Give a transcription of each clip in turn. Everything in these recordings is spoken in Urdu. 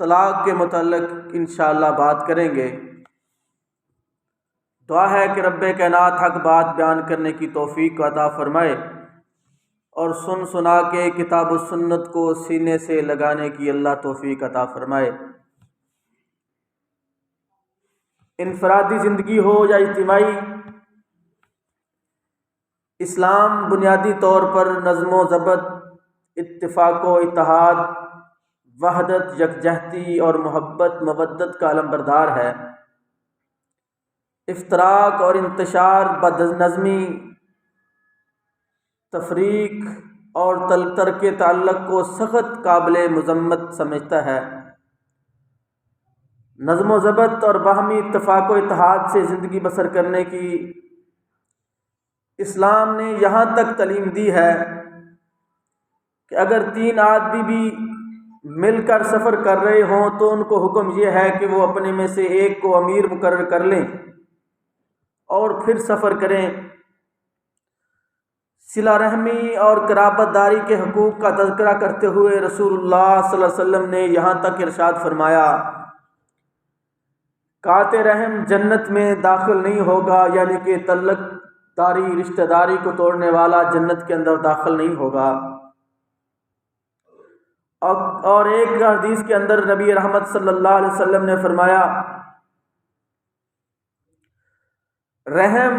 طلاق کے متعلق انشاءاللہ بات کریں گے۔ دعا ہے کہ رب کائنات حق بات بیان کرنے کی توفیق عطا فرمائے اور سن سنا کے کتاب و سنت کو سینے سے لگانے کی اللہ توفیق عطا فرمائے۔ انفرادی زندگی ہو یا اجتماعی، اسلام بنیادی طور پر نظم و ضبط، اتفاق و اتحاد، وحدت، یکجہتی اور محبت مودت کا علمبردار ہے۔ افتراق اور انتشار، بد نظمی، تفریق اور ترک تعلق کو سخت قابل مذمت سمجھتا ہے۔ نظم و ضبط اور باہمی اتفاق و اتحاد سے زندگی بسر کرنے کی اسلام نے یہاں تک تعلیم دی ہے کہ اگر 3 آدمی بھی مل کر سفر کر رہے ہوں تو ان کو حکم یہ ہے کہ وہ اپنے میں سے ایک کو امیر مقرر کر لیں اور پھر سفر کریں۔ صلہ رحمی اور قرابت داری کے حقوق کا تذکرہ کرتے ہوئے رسول اللہ صلی اللہ علیہ وسلم نے یہاں تک ارشاد فرمایا، قاطع رحم جنت میں داخل نہیں ہوگا، یعنی کہ تعلق داری، رشتہ داری کو توڑنے والا جنت کے اندر داخل نہیں ہوگا۔ اور ایک حدیث کے اندر نبی رحمت صلی اللہ علیہ وسلم نے فرمایا، رحم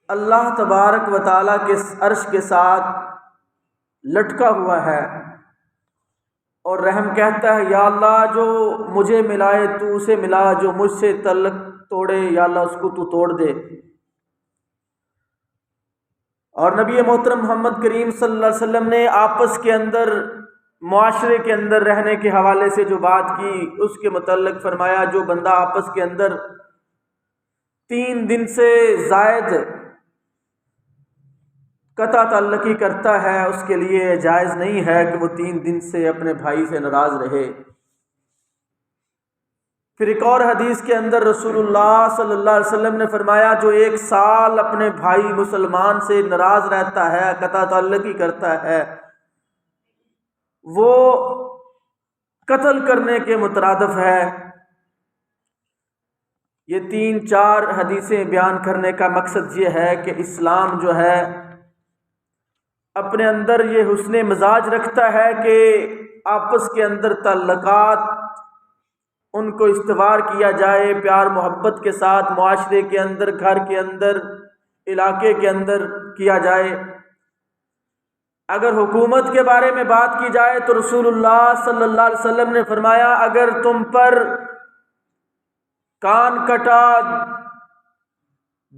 اللہ تبارک و تعالیٰ کے عرش کے ساتھ لٹکا ہوا ہے، اور رحم کہتا ہے یا اللہ جو مجھے ملائے تو اسے ملا، جو مجھ سے تعلق توڑے یا اللہ اس کو تو توڑ دے۔ اور نبی محترم محمد کریم صلی اللہ علیہ وسلم نے آپس کے اندر، معاشرے کے اندر رہنے کے حوالے سے جو بات کی اس کے متعلق فرمایا، جو بندہ آپس کے اندر 3 دن سے زائد قطع تعلقی کرتا ہے اس کے لیے جائز نہیں ہے کہ وہ 3 دن سے اپنے بھائی سے ناراض رہے۔ پھر ایک اور حدیث کے اندر رسول اللہ صلی اللہ علیہ وسلم نے فرمایا، جو 1 سال اپنے بھائی مسلمان سے ناراض رہتا ہے، قطع تعلقی کرتا ہے، وہ قتل کرنے کے مترادف ہے۔ یہ 3-4 حدیثیں بیان کرنے کا مقصد یہ ہے کہ اسلام جو ہے اپنے اندر یہ حسن مزاج رکھتا ہے کہ آپس کے اندر تعلقات ان کو استوار کیا جائے، پیار محبت کے ساتھ معاشرے کے اندر، گھر کے اندر، علاقے کے اندر کیا جائے۔ اگر حکومت کے بارے میں بات کی جائے تو رسول اللہ صلی اللہ علیہ وسلم نے فرمایا، اگر تم پر کان کٹا،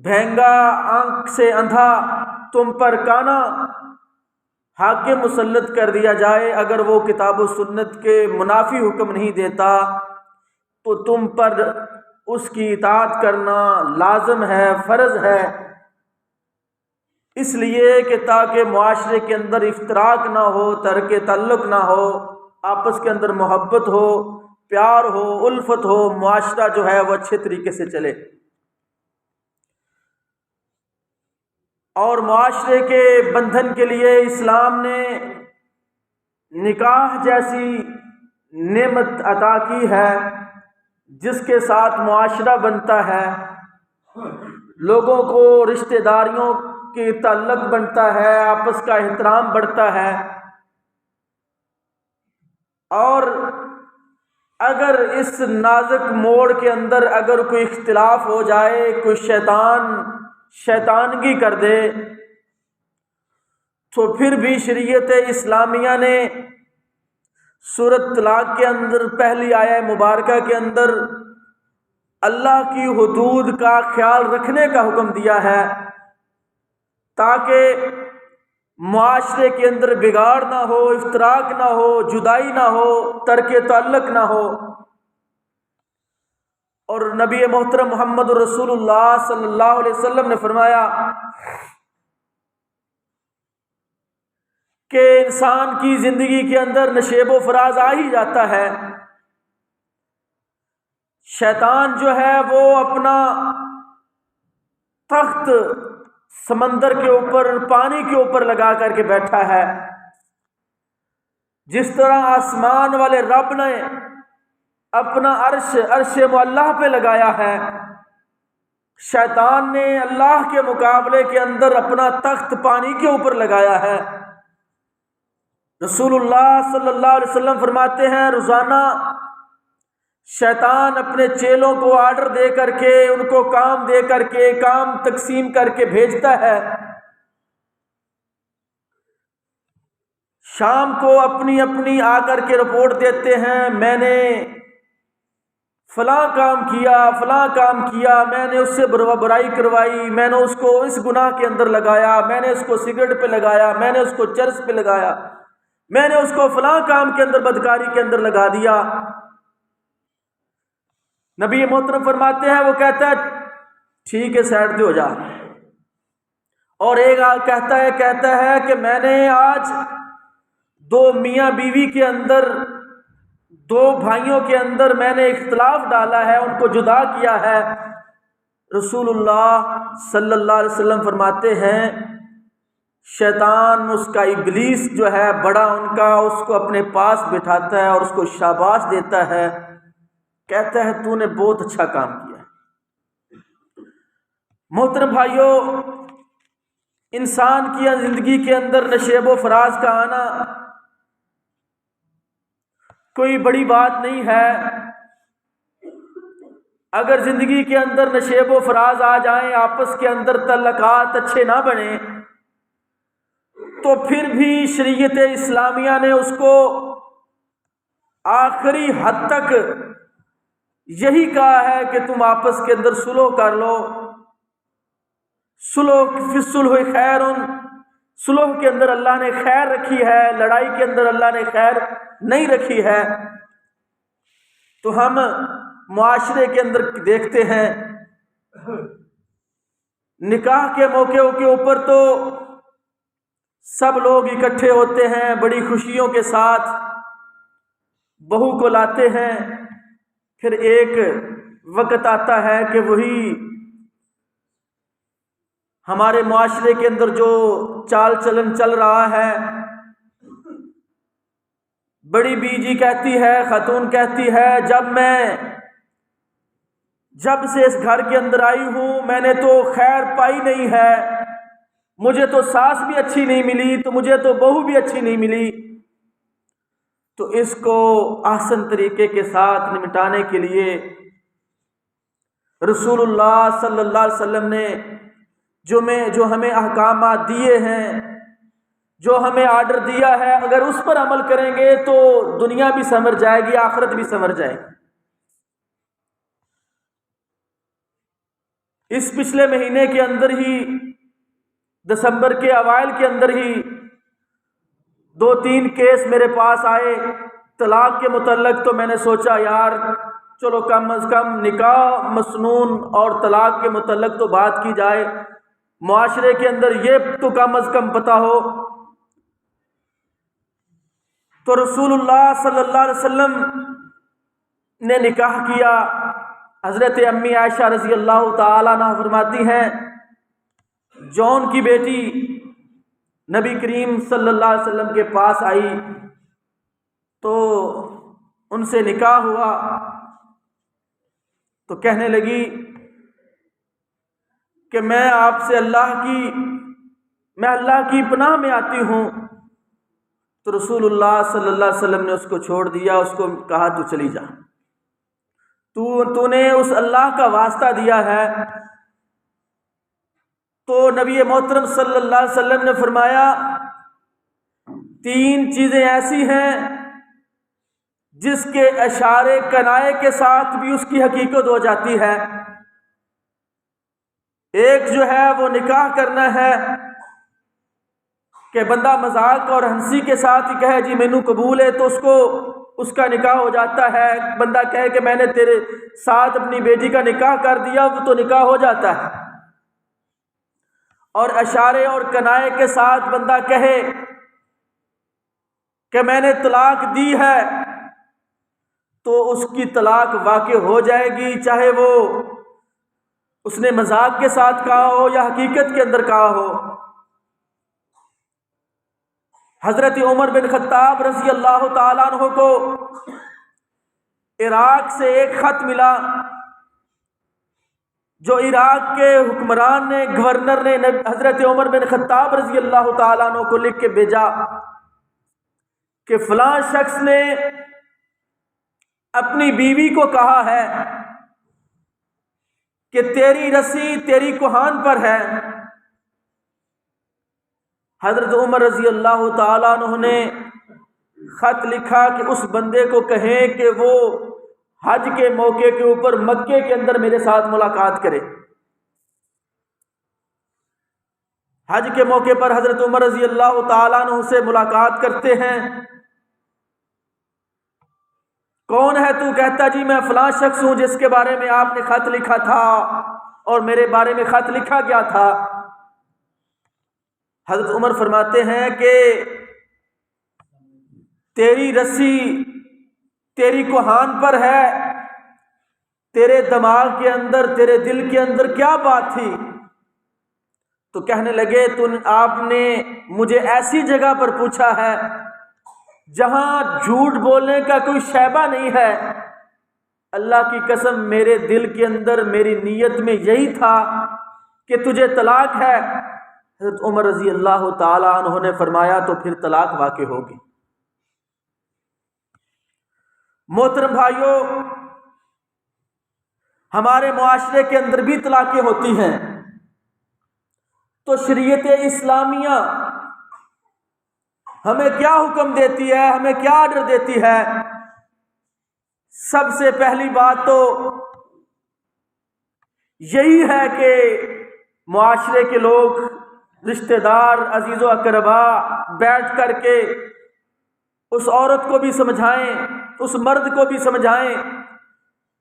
بھینگا، آنکھ سے اندھا تم پر کانا حاکم مسلط کر دیا جائے، اگر وہ کتاب و سنت کے منافی حکم نہیں دیتا تو تم پر اس کی اطاعت کرنا لازم ہے، فرض ہے، اس لیے کہ تاکہ معاشرے کے اندر افتراق نہ ہو، ترک تعلق نہ ہو، آپس کے اندر محبت ہو، پیار ہو، الفت ہو، معاشرہ جو ہے وہ اچھے طریقے سے چلے۔ اور معاشرے کے بندھن کے لیے اسلام نے نکاح جیسی نعمت عطا کی ہے جس کے ساتھ معاشرہ بنتا ہے، لوگوں کو رشتہ داریوں کے تعلق بنتا ہے، آپس کا احترام بڑھتا ہے۔ اور اگر اس نازک موڑ کے اندر اگر کوئی اختلاف ہو جائے، کوئی شیطانگی کر دے، تو پھر بھی شریعت اسلامیہ نے سورۃ طلاق کے اندر پہلی آیہ مبارکہ کے اندر اللہ کی حدود کا خیال رکھنے کا حکم دیا ہے تاکہ معاشرے کے اندر بگاڑ نہ ہو، افتراق نہ ہو، جدائی نہ ہو، ترک تعلق نہ ہو۔ اور نبی محترم محمد رسول اللہ صلی اللہ علیہ وسلم نے فرمایا کہ انسان کی زندگی کے اندر نشیب و فراز آ ہی جاتا ہے۔ شیطان جو ہے وہ اپنا تخت سمندر کے اوپر، پانی کے اوپر لگا کر کے بیٹھا ہے، جس طرح آسمان والے رب نے اپنا عرش معلہ پہ لگایا ہے، شیطان نے اللہ کے مقابلے کے اندر اپنا تخت پانی کے اوپر لگایا ہے۔ رسول اللہ صلی اللہ علیہ وسلم فرماتے ہیں روزانہ شیطان اپنے چیلوں کو آرڈر دے کر کے، ان کو کام دے کر کے، کام تقسیم کر کے بھیجتا ہے، شام کو اپنی اپنی آ کر کے رپورٹ دیتے ہیں، میں نے فلاں کام کیا، فلاں کام کیا، میں نے اس سے برائی کروائی، میں نے اس کو اس گناہ کے اندر لگایا، میں نے اس کو سگریٹ پہ لگایا، میں نے اس کو چرس پہ لگایا، میں نے اس کو فلاں کام کے اندر بدکاری کے اندر لگا دیا۔ نبی محترم فرماتے ہیں وہ کہتا ہے ٹھیک ہے سائڈ پہ ہو جا، اور ایک کہتا ہے کہ میں نے آج دو میاں بیوی کے اندر، دو بھائیوں کے اندر میں نے اختلاف ڈالا ہے، ان کو جدا کیا ہے۔ رسول اللہ صلی اللہ علیہ وسلم فرماتے ہیں شیطان، اس کا ابلیس جو ہے بڑا ان کا، اس کو اپنے پاس بٹھاتا ہے اور اس کو شاباش دیتا ہے، کہتا ہے تو نے بہت اچھا کام کیا۔ محترم بھائیوں، انسان کی زندگی کے اندر نشیب و فراز کا آنا کوئی بڑی بات نہیں ہے۔ اگر زندگی کے اندر نشیب و فراز آ جائیں، آپس کے اندر تعلقات اچھے نہ بنیں، تو پھر بھی شریعت اسلامیہ نے اس کو آخری حد تک یہی کہا ہے کہ تم آپس کے اندر صلح کر لو۔ صلح فی الصلح خیر، صلح کے اندر اللہ نے خیر رکھی ہے، لڑائی کے اندر اللہ نے خیر نہیں رکھی ہے۔ تو ہم معاشرے کے اندر دیکھتے ہیں نکاح کے موقعوں کے اوپر تو سب لوگ اکٹھے ہوتے ہیں، بڑی خوشیوں کے ساتھ بہو کو لاتے ہیں، پھر ایک وقت آتا ہے کہ وہی ہمارے معاشرے کے اندر جو چال چلن چل رہا ہے، بڑی بیجی کہتی ہے، خاتون کہتی ہے جب سے اس گھر کے اندر آئی ہوں میں نے تو خیر پائی نہیں ہے، مجھے تو ساس بھی اچھی نہیں ملی، تو مجھے تو بہو بھی اچھی نہیں ملی۔ تو اس کو احسن طریقے کے ساتھ نمٹانے کے لیے رسول اللہ صلی اللہ علیہ وسلم نے جو ہمیں احکامات دیے ہیں، جو ہمیں آرڈر دیا ہے، اگر اس پر عمل کریں گے تو دنیا بھی سنور جائے گی، آخرت بھی سنور جائے گی۔ اس پچھلے مہینے کے اندر ہی، دسمبر کے اوائل کے اندر ہی 2-3 کیس میرے پاس آئے طلاق کے متعلق، تو میں نے سوچا یار چلو کم از کم نکاح مسنون اور طلاق کے متعلق تو بات کی جائے، معاشرے کے اندر یہ تو کم از کم پتہ ہو۔ تو رسول اللہ صلی اللہ علیہ وسلم نے نکاح کیا۔ حضرت امی عائشہ رضی اللہ تعالی عنہ فرماتی ہیں جون کی بیٹی نبی کریم صلی اللہ علیہ وسلم کے پاس آئی تو ان سے نکاح ہوا، تو کہنے لگی کہ میں اللہ کی پناہ میں آتی ہوں۔ تو رسول اللہ صلی اللہ علیہ وسلم نے اس کو چھوڑ دیا، اس کو کہا تو چلی جا، تو نے اس اللہ کا واسطہ دیا ہے۔ تو نبی محترم صلی اللہ علیہ وسلم نے فرمایا 3 چیزیں ایسی ہیں جس کے اشارے کنائے کے ساتھ بھی اس کی حقیقت ہو جاتی ہے۔ ایک جو ہے وہ نکاح کرنا ہے کہ بندہ مذاق اور ہنسی کے ساتھ ہی کہے جی مینوں قبول ہے، تو اس کا نکاح ہو جاتا ہے۔ بندہ کہے کہ میں نے تیرے ساتھ اپنی بیٹی کا نکاح کر دیا، وہ تو نکاح ہو جاتا ہے۔ اور اشارے اور کنائے کے ساتھ بندہ کہے کہ میں نے طلاق دی ہے، تو اس کی طلاق واقع ہو جائے گی، چاہے وہ اس نے مذاق کے ساتھ کہا ہو یا حقیقت کے اندر کہا ہو۔ حضرت عمر بن خطاب رضی اللہ تعالیٰ عنہ کو عراق سے ایک خط ملا جو عراق کے حکمران نے، گورنر نے حضرت عمر بن خطاب رضی اللہ تعالیٰ عنہ کو لکھ کے بھیجا کہ فلاں شخص نے اپنی بیوی کو کہا ہے کہ تیری رسی تیری کوہان پر ہے۔ حضرت عمر رضی اللہ تعالیٰ عنہ نے خط لکھا کہ اس بندے کو کہیں کہ وہ حج کے موقع کے اوپر مکے کے اندر میرے ساتھ ملاقات کرے۔ حج کے موقع پر حضرت عمر رضی اللہ تعالیٰ عنہ سے ملاقات کرتے ہیں۔ کون ہے تو؟ کہتا جی میں فلاں شخص ہوں جس کے بارے میں آپ نے خط لکھا تھا اور میرے بارے میں خط لکھا گیا تھا۔ حضرت عمر فرماتے ہیں کہ تیری رسی تیری کوہان پر ہے، تیرے دماغ کے اندر تیرے دل کے اندر کیا بات تھی؟ تو کہنے لگے آپ نے مجھے ایسی جگہ پر پوچھا ہے جہاں جھوٹ بولنے کا کوئی شائبہ نہیں ہے۔ اللہ کی قسم میرے دل کے اندر میری نیت میں یہی تھا کہ تجھے طلاق ہے۔ حضرت عمر رضی اللہ تعالی عنہ نے فرمایا تو پھر طلاق واقع ہوگی۔ محترم بھائیوں، ہمارے معاشرے کے اندر بھی طلاقیں ہوتی ہیں، تو شریعت اسلامیہ ہمیں کیا حکم دیتی ہے، ہمیں کیا آرڈر دیتی ہے؟ سب سے پہلی بات تو یہی ہے کہ معاشرے کے لوگ، رشتہ دار، عزیز و اقربا بیٹھ کر کے اس عورت کو بھی سمجھائیں، اس مرد کو بھی سمجھائیں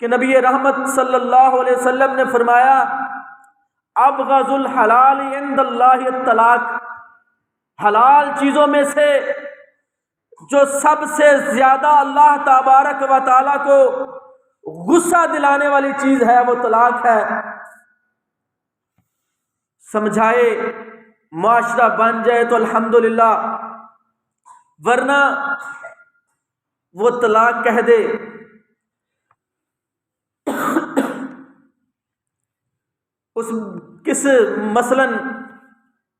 کہ نبی رحمت صلی اللہ علیہ وسلم نے فرمایا ابغض الحلال عند اللہ الطلاق، حلال چیزوں میں سے جو سب سے زیادہ اللہ تبارک و تعالیٰ کو غصہ دلانے والی چیز ہے وہ طلاق ہے۔ سمجھائے، معاشرہ بن جائے تو الحمدللہ، ورنہ وہ طلاق کہہ دے۔ مثلاً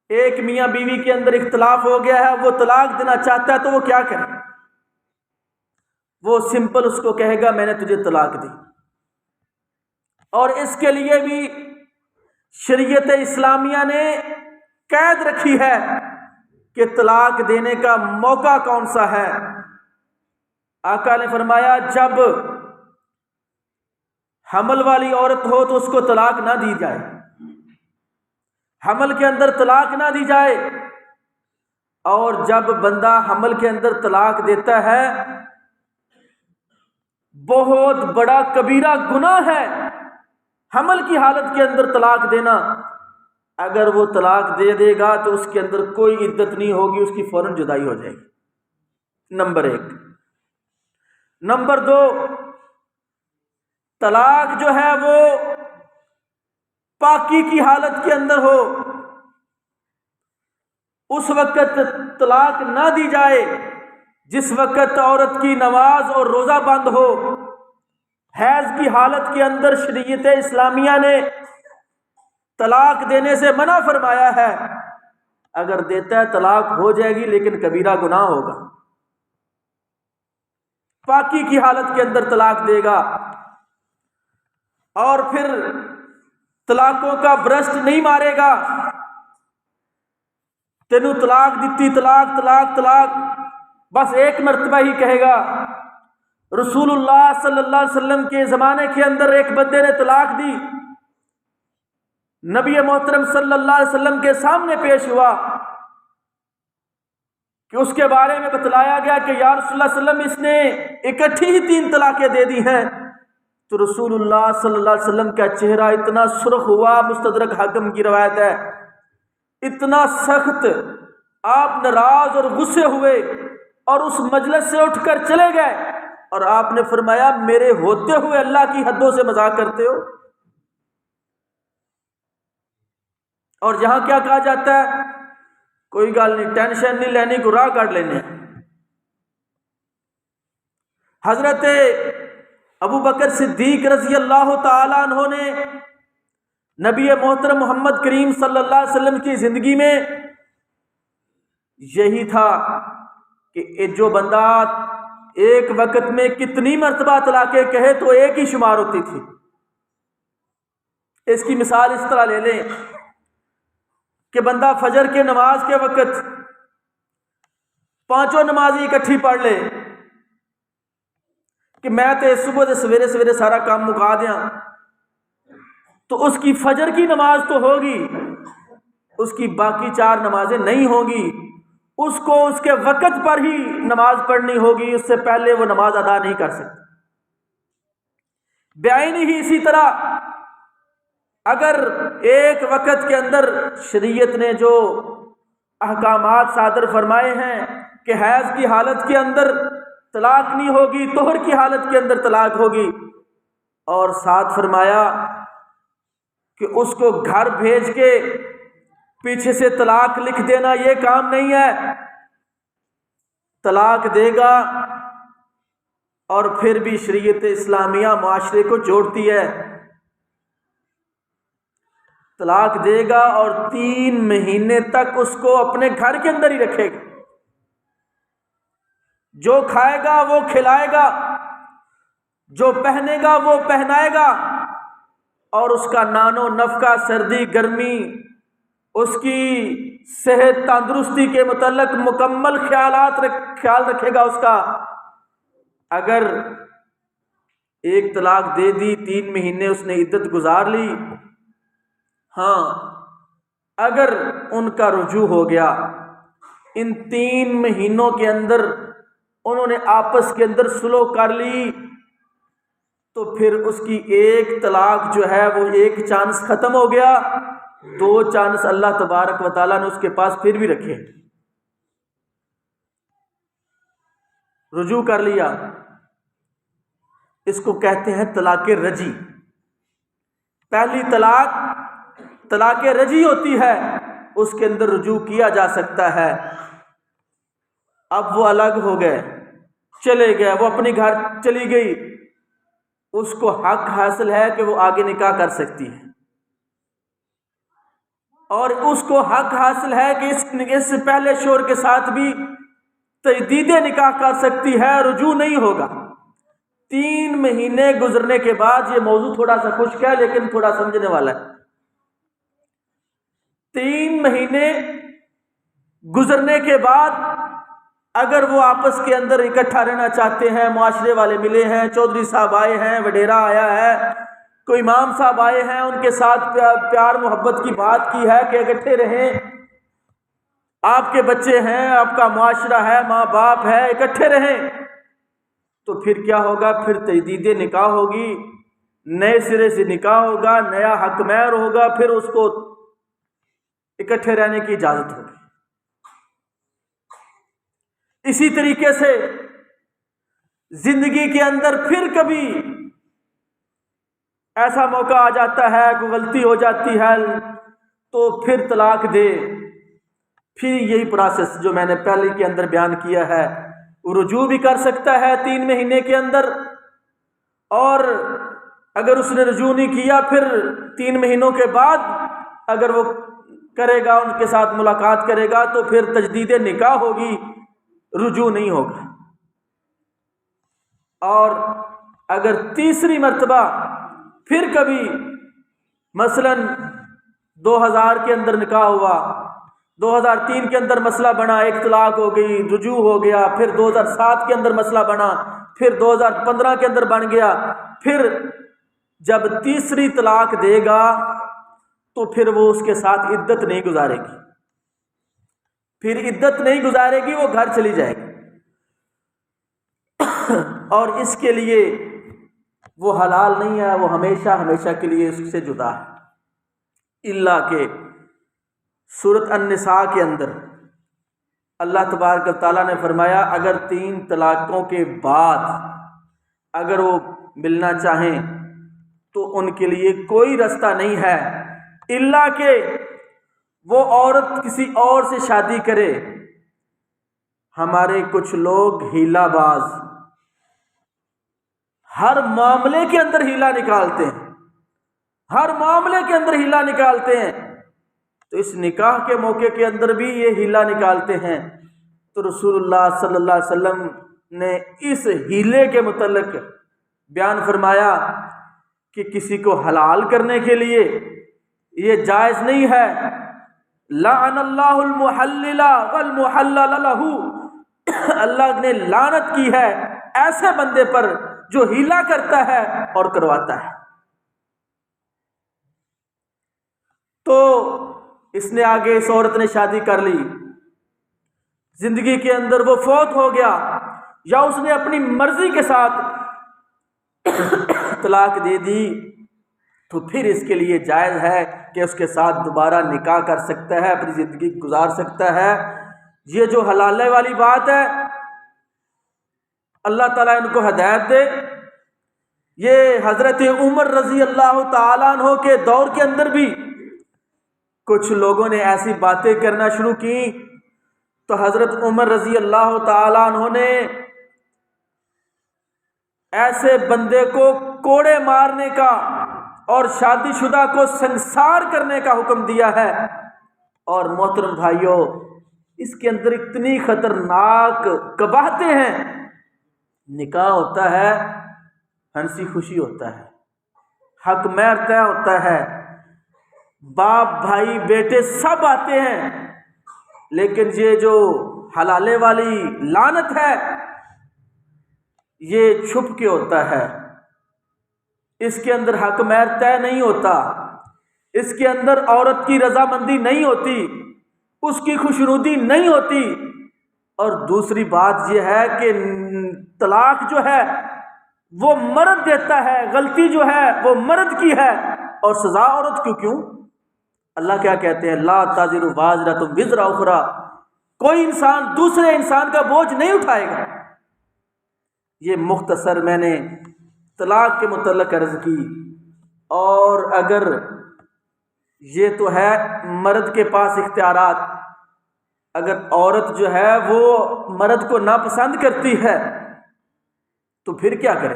ایک میاں بیوی کے اندر اختلاف ہو گیا ہے، وہ طلاق دینا چاہتا ہے تو وہ کیا کرے؟ وہ سمپل اس کو کہے گا میں نے تجھے طلاق دی۔ اور اس کے لیے بھی شریعت اسلامیہ نے قید رکھی ہے کہ طلاق دینے کا موقع کون سا ہے۔ آقا نے فرمایا جب حمل والی عورت ہو تو اس کو طلاق نہ دی جائے، حمل کے اندر طلاق نہ دی جائے۔ اور جب بندہ حمل کے اندر طلاق دیتا ہے بہت بڑا کبیرہ گناہ ہے حمل کی حالت کے اندر طلاق دینا۔ اگر وہ طلاق دے دے گا تو اس کے اندر کوئی عدت نہیں ہوگی، اس کی فوراً جدائی ہو جائے گی، نمبر 1۔ نمبر 2، طلاق جو ہے وہ پاکی کی حالت کے اندر ہو، اس وقت طلاق نہ دی جائے جس وقت عورت کی نماز اور روزہ بند ہو۔ حیض کی حالت کے اندر شریعت اسلامیہ نے طلاق دینے سے منع فرمایا ہے۔ اگر دیتا ہے طلاق ہو جائے گی لیکن کبیرہ گناہ ہوگا۔ پاکی کی حالت کے اندر طلاق دے گا، اور پھر طلاقوں کا برسٹ نہیں مارے گا، تینوں طلاق دیتی، طلاق طلاق طلاق، بس ایک مرتبہ ہی کہے گا۔ رسول اللہ صلی اللہ علیہ وسلم کے زمانے کے اندر ایک بندے نے طلاق دی، نبی محترم صلی اللہ علیہ وسلم کے سامنے پیش ہوا کہ اس کے بارے میں بتلایا گیا کہ یا رسول اللہ صلی اللہ علیہ وسلم اس نے اکٹھی ہی 3 طلاقیں دے دی ہیں۔ تو رسول اللہ صلی اللہ علیہ وسلم کا چہرہ اتنا سرخ ہوا، مستدرک حاکم کی روایت ہے، اتنا سخت، آپ ناراض اور غصے ہوئے اور اس مجلس سے اٹھ کر چلے گئے، اور آپ نے فرمایا میرے ہوتے ہوئے اللہ کی حدوں سے مذاق کرتے ہو۔ اور یہاں کیا کہا جاتا ہے کوئی گل نہیں، ٹینشن نہیں لینی، کو راہ کٹ لینے۔ حضرت ابو بکر صدیق رضی اللہ تعالیٰ عنہ نے نبی محترم محمد کریم صلی اللہ علیہ وسلم کی زندگی میں یہی تھا کہ جو بندہ ایک وقت میں کتنی مرتبہ طلاقیں کہے تو ایک ہی شمار ہوتی تھی۔ اس کی مثال اس طرح لے لیں کہ بندہ فجر کے نماز کے وقت 5 نمازیں اکٹھی پڑھ لے کہ میں تے صبح دے سویرے سویرے سارا کام مکا دیاں، تو اس کی فجر کی نماز تو ہوگی، اس کی باقی 4 نمازیں نہیں ہوگی، اس کو اس کے وقت پر ہی نماز پڑھنی ہوگی، اس سے پہلے وہ نماز ادا نہیں کر سکتا۔ بعینی ہی اسی طرح اگر ایک وقت کے اندر شریعت نے جو احکامات صادر فرمائے ہیں کہ حیض کی حالت کے اندر طلاق نہیں ہوگی، طہر کی حالت کے اندر طلاق ہوگی، اور ساتھ فرمایا کہ اس کو گھر بھیج کے پیچھے سے طلاق لکھ دینا یہ کام نہیں ہے، طلاق دے گا اور پھر بھی شریعت اسلامیہ معاشرے کو جوڑتی ہے، طلاق دے گا اور 3 مہینے تک اس کو اپنے گھر کے اندر ہی رکھے گا، جو کھائے گا وہ کھلائے گا، جو پہنے گا وہ پہنائے گا، اور اس کا نان و نفقہ، سردی گرمی، اس کی صحت تندرستی کے متعلق مکمل خیال رکھے گا اس کا۔ اگر ایک طلاق دے دی، 3 مہینے اس نے عدت گزار لی، ہاں اگر ان کا رجوع ہو گیا، ان 3 مہینوں کے اندر انہوں نے آپس کے اندر صلح کر لی، تو پھر اس کی ایک طلاق جو ہے وہ ایک چانس ختم ہو گیا، 2 چانس اللہ تبارک و تعالیٰ نے اس کے پاس پھر بھی رکھے، رجوع کر لیا۔ اس کو کہتے ہیں طلاق رجی۔ پہلی طلاق رجی ہوتی ہے، اس کے اندر رجوع کیا جا سکتا ہے۔ اب وہ الگ ہو گئے، چلے گئے، وہ اپنے گھر چلی گئی، اس کو حق حاصل ہے کہ وہ آگے نکاح کر سکتی ہے، اور اس کو حق حاصل ہے کہ اس سے پہلے شوہر کے ساتھ بھی تجدید نکاح کر سکتی ہے، رجوع نہیں ہوگا۔ 3 مہینے گزرنے کے بعد، یہ موضوع تھوڑا سا خشک ہے لیکن تھوڑا سمجھنے والا ہے، 3 مہینے گزرنے کے بعد اگر وہ آپس کے اندر اکٹھا رہنا چاہتے ہیں، معاشرے والے ملے ہیں، چودھری صاحب آئے ہیں، وڈیرا آیا ہے، کوئی امام صاحب آئے ہیں، ان کے ساتھ پیار محبت کی بات کی ہے کہ اکٹھے رہیں، آپ کے بچے ہیں، آپ کا معاشرہ ہے، ماں باپ ہے، اکٹھے رہیں، تو پھر کیا ہوگا؟ پھر تجدید نکاح ہوگی، نئے سرے سے نکاح ہوگا، نیا حق مہر ہوگا، پھر اس کو اکٹھے رہنے کی اجازت ہوگی۔ اسی طریقے سے زندگی کے اندر پھر کبھی ایسا موقع آ جاتا ہے، کوئی غلطی ہو جاتی ہے تو پھر طلاق دے، پھر یہی پروسیس جو میں نے پہلے کے اندر بیان کیا ہے، وہ رجوع بھی کر سکتا ہے 3 مہینے کے اندر، اور اگر اس نے رجوع نہیں کیا پھر 3 مہینوں کے بعد اگر وہ کرے گا، ان کے ساتھ ملاقات کرے گا، تو پھر تجدید نکاح ہوگی، رجوع نہیں ہوگا۔ اور اگر تیسری مرتبہ پھر کبھی مثلا 2000 کے اندر نکاح ہوا، 2003 کے اندر مسئلہ بنا، ایک طلاق ہو گئی، رجوع ہو گیا، پھر 2007 کے اندر مسئلہ بنا، پھر 2015 کے اندر بن گیا، پھر جب تیسری طلاق دے گا تو پھر وہ اس کے ساتھ عدت نہیں گزارے گی، پھر عدت نہیں گزارے گی، وہ گھر چلی جائے گی، اور اس کے لیے وہ حلال نہیں ہے، وہ ہمیشہ ہمیشہ کے لیے اس سے جدا ہے، الا کہ سورۃ النساء کے اندر اللہ تبارک و تعالیٰ نے فرمایا اگر 3 طلاقوں کے بعد اگر وہ ملنا چاہیں تو ان کے لیے کوئی رستہ نہیں ہے، الا کہ وہ عورت کسی اور سے شادی کرے۔ ہمارے کچھ لوگ ہیلا باز، ہر معاملے کے اندر ہیلا نکالتے ہیں، ہر معاملے کے اندر ہیلا نکالتے ہیں، تو اس نکاح کے موقع کے اندر بھی یہ ہیلا نکالتے ہیں۔ تو رسول اللہ صلی اللہ علیہ وسلم نے اس ہیلے کے متعلق بیان فرمایا کہ کسی کو حلال کرنے کے لیے یہ جائز نہیں ہے۔ لعن اللہ المحلل والمحلل لہ، اللہ نے لعنت کی ہے ایسے بندے پر جو ہیلا کرتا ہے اور کرواتا ہے۔ تو اس نے آگے اس عورت نے شادی کر لی، زندگی کے اندر وہ فوت ہو گیا، یا اس نے اپنی مرضی کے ساتھ طلاق دے دی، تو پھر اس کے لیے جائز ہے کہ اس کے ساتھ دوبارہ نکاح کر سکتا ہے، اپنی زندگی گزار سکتا ہے۔ یہ جو حلالے والی بات ہے، اللہ تعالیٰ ان کو ہدایت دے۔ یہ حضرت عمر رضی اللہ تعالیٰ عنہ کے دور کے اندر بھی کچھ لوگوں نے ایسی باتیں کرنا شروع کی، تو حضرت عمر رضی اللہ تعالیٰ عنہ نے ایسے بندے کو کوڑے مارنے کا اور شادی شدہ کو سنسار کرنے کا حکم دیا ہے۔ اور محترم بھائیوں، اس کے اندر اتنی خطرناک قباحتیں ہیں۔ نکاح ہوتا ہے، ہنسی خوشی ہوتا ہے، حق مہر طے ہوتا ہے، باپ بھائی بیٹے سب آتے ہیں، لیکن یہ جو حلالے والی لعنت ہے یہ چھپ کے ہوتا ہے۔ اس کے اندر حق مہر طے نہیں ہوتا، اس کے اندر عورت کی رضامندی نہیں ہوتی، اس کی خوشنودی نہیں ہوتی۔ اور دوسری بات یہ ہے کہ طلاق جو ہے وہ مرد دیتا ہے، غلطی جو ہے وہ مرد کی ہے، اور سزا عورت کیوں؟ اللہ کیا کہتے ہیں؟ لا تزر وازرۃ وزر اخری، کوئی انسان دوسرے انسان کا بوجھ نہیں اٹھائے گا۔ یہ مختصر میں نے طلاق کے متعلق عرض کی۔ اور اگر یہ تو ہے مرد کے پاس اختیارات، اگر عورت جو ہے وہ مرد کو ناپسند کرتی ہے تو پھر کیا کرے؟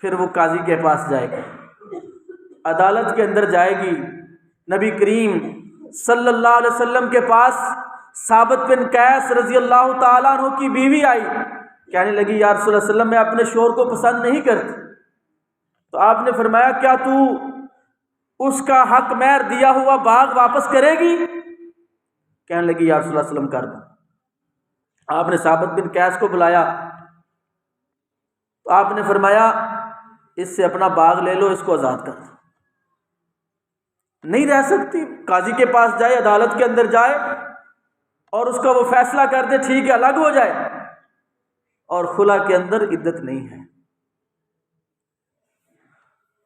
پھر وہ قاضی کے پاس جائے گی، عدالت کے اندر جائے گی۔ نبی کریم صلی اللہ علیہ وسلم کے پاس ثابت بن قیس رضی اللہ تعالیٰ عنہ کی بیوی آئی، کہنے لگی یا رسول اللہ صلی اللہ علیہ وسلم میں اپنے شوہر کو پسند نہیں کرتی۔ تو آپ نے فرمایا کیا تو اس کا حق مہر دیا ہوا باغ واپس کرے گی؟ کہنے لگی یا رسول اللہ صلی اللہ علیہ وسلم کر دو۔ آپ نے ثابت بن قیس کو بلایا، تو آپ نے فرمایا اس سے اپنا باغ لے لو، اس کو آزاد کر دو۔ نہیں رہ سکتی، قاضی کے پاس جائے، عدالت کے اندر جائے اور اس کا وہ فیصلہ کر دے ٹھیک ہے الگ ہو جائے، اور خلا کے اندر عدت نہیں ہے۔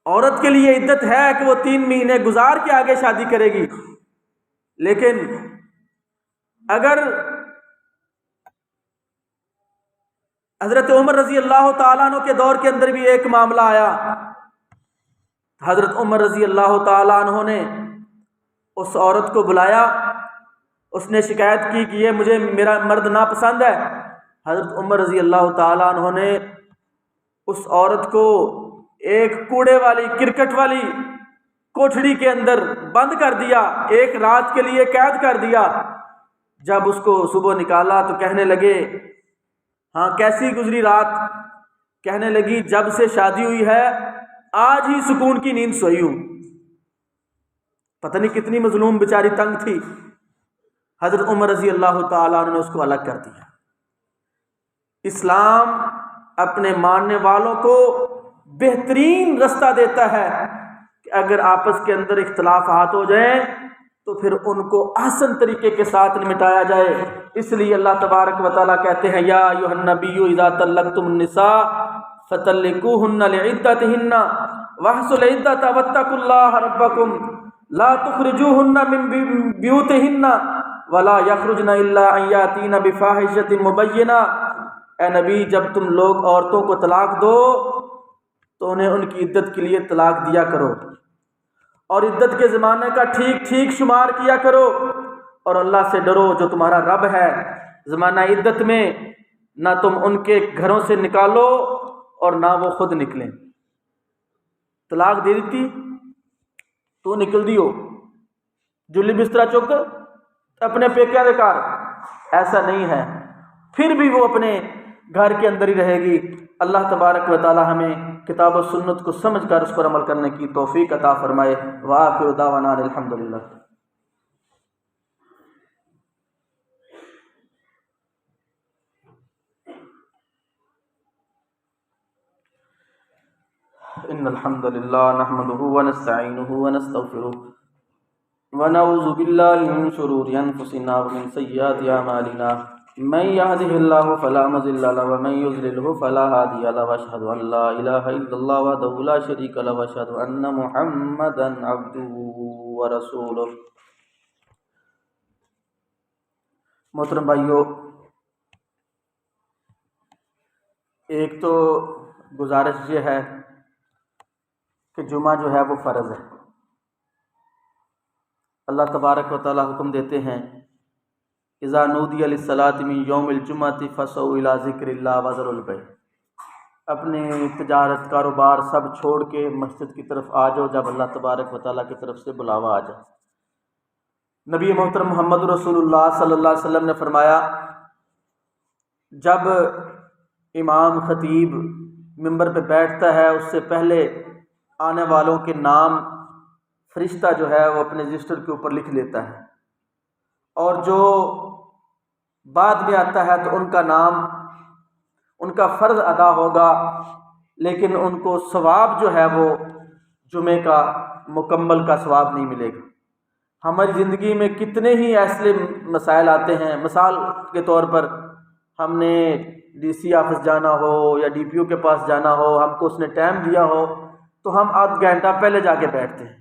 عورت کے لیے عدت ہے کہ وہ 3 مہینے گزار کے آگے شادی کرے گی، لیکن اگر حضرت عمر رضی اللہ تعالیٰ عنہ کے دور کے اندر بھی ایک معاملہ آیا، حضرت عمر رضی اللہ تعالیٰ عنہ نے اس عورت کو بلایا، اس نے شکایت کی کہ یہ مجھے میرا مرد ناپسند ہے۔ حضرت عمر رضی اللہ تعالیٰ عنہ نے اس عورت کو ایک کوڑے والی کرکٹ والی کوٹھڑی کے اندر بند کر دیا، 1 رات کے لیے قید کر دیا۔ جب اس کو صبح نکالا تو کہنے لگے ہاں کیسی گزری رات؟ کہنے لگی جب سے شادی ہوئی ہے آج ہی سکون کی نیند سوئی ہوں۔ پتہ نہیں کتنی مظلوم بیچاری تنگ تھی۔ حضرت عمر رضی اللہ تعالیٰ عنہ نے اس کو الگ کر دیا۔ اسلام اپنے ماننے والوں کو بہترین رستہ دیتا ہے کہ اگر آپس کے اندر اختلافات ہو جائیں تو پھر ان کو احسن طریقے کے ساتھ نمٹایا جائے۔ اس لیے اللہ تبارک و تعالیٰ کہتے ہیں یا ایھا النبی اذا طلقتم النساء فطلقوهن لعدتهن واحصوا العدة واتقوا الله ربكم لا تخرجوهن من بيوتهن ولا يخرجن الا ان ياتين بفاحشة مبينة۔ اے نبی جب تم لوگ عورتوں کو طلاق دو تو انہیں ان کی عدت کے لیے طلاق دیا کرو، اور عدت کے زمانے کا ٹھیک ٹھیک شمار کیا کرو، اور اللہ سے ڈرو جو تمہارا رب ہے۔ زمانہ عدت میں نہ تم ان کے گھروں سے نکالو اور نہ وہ خود نکلیں۔ طلاق دے دیتی تو نکل دیو، جلی بسترا چک اپنے پیکے دے کار، ایسا نہیں ہے، پھر بھی وہ اپنے گھر کے اندر ہی رہے گی۔ اللہ تبارک و تعالی ہمیں کتاب و سنت کو سمجھ کر اس پر عمل کرنے کی توفیق عطا فرمائے۔ وآخر دعوانا الحمدللہ۔ ان الحمد للہ نحمده ونستعینه ونستغفره ونعوذ باللہ من شرور انفسنا ومن سیئات اعمالنا، من يهده الله فلا مضل له ومن يضلل فلا هادي له، واشهد ان لا اله الا الله وحده لا شريك له، واشهد ان محمدا عبده ورسوله۔ محترم بھائیو، ایک تو گزارش یہ ہے کہ جمعہ جو ہے وہ فرض ہے۔ اللہ تبارک و تعالی حکم دیتے ہیں اذا نودی للصلاۃ من یوم الجمعۃ فاسعوا الی ذکر اللہ وذروا البیع، اپنے تجارت کاروبار سب چھوڑ کے مسجد کی طرف آ جاؤ جب اللہ تبارک و تعالیٰ کی طرف سے بلاوا آ جائے۔ نبی محترم محمد رسول اللہ صلی اللہ علیہ وسلم نے فرمایا، جب امام خطیب منبر پہ بیٹھتا ہے اس سے پہلے آنے والوں کے نام فرشتہ جو ہے وہ اپنے رجسٹر کے اوپر لکھ لیتا ہے، اور جو بعد میں آتا ہے تو ان کا نام، ان کا فرض ادا ہوگا، لیکن ان کو ثواب جو ہے وہ جمعے کا مکمل کا ثواب نہیں ملے گا۔ ہماری زندگی میں کتنے ہی ایسے مسائل آتے ہیں، مثال کے طور پر ہم نے ڈی سی آفس جانا ہو یا ڈی پی او کے پاس جانا ہو، ہم کو اس نے ٹائم دیا ہو تو ہم آدھ گھنٹہ پہلے جا کے بیٹھتے ہیں۔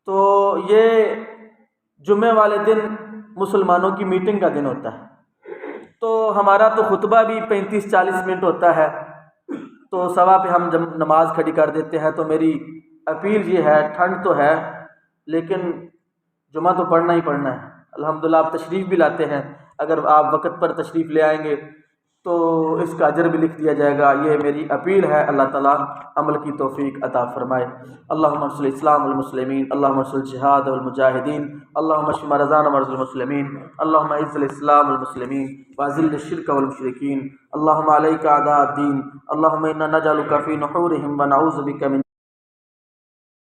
تو یہ جمعے والے دن مسلمانوں کی میٹنگ کا دن ہوتا ہے، تو ہمارا تو خطبہ بھی 35-40 منٹ ہوتا ہے، تو سوا پہ ہم جب نماز کھڑی کر دیتے ہیں۔ تو میری اپیل یہ ہے، ٹھنڈ تو ہے لیکن جمعہ تو پڑھنا ہی پڑھنا ہے۔ الحمدللہ آپ تشریف بھی لاتے ہیں، اگر آپ وقت پر تشریف لے آئیں گے تو اس کا اجر بھی لکھ دیا جائے گا۔ یہ میری اپیل ہے، اللہ تعالیٰ عمل کی توفیق عطا فرمائے۔ اللہم انصر الاسلام والمسلمین، اللہم انصر الجہاد والمجاہدین، اللہم اشف مرضانا ومرضى المسلمین، اللہم اعز الاسلام والمسلمین واذل الشرک والمشرکین، اللہم علیک اعداء الدین، اللہم انا نجعلک فی نحورہم ونعوذ بک من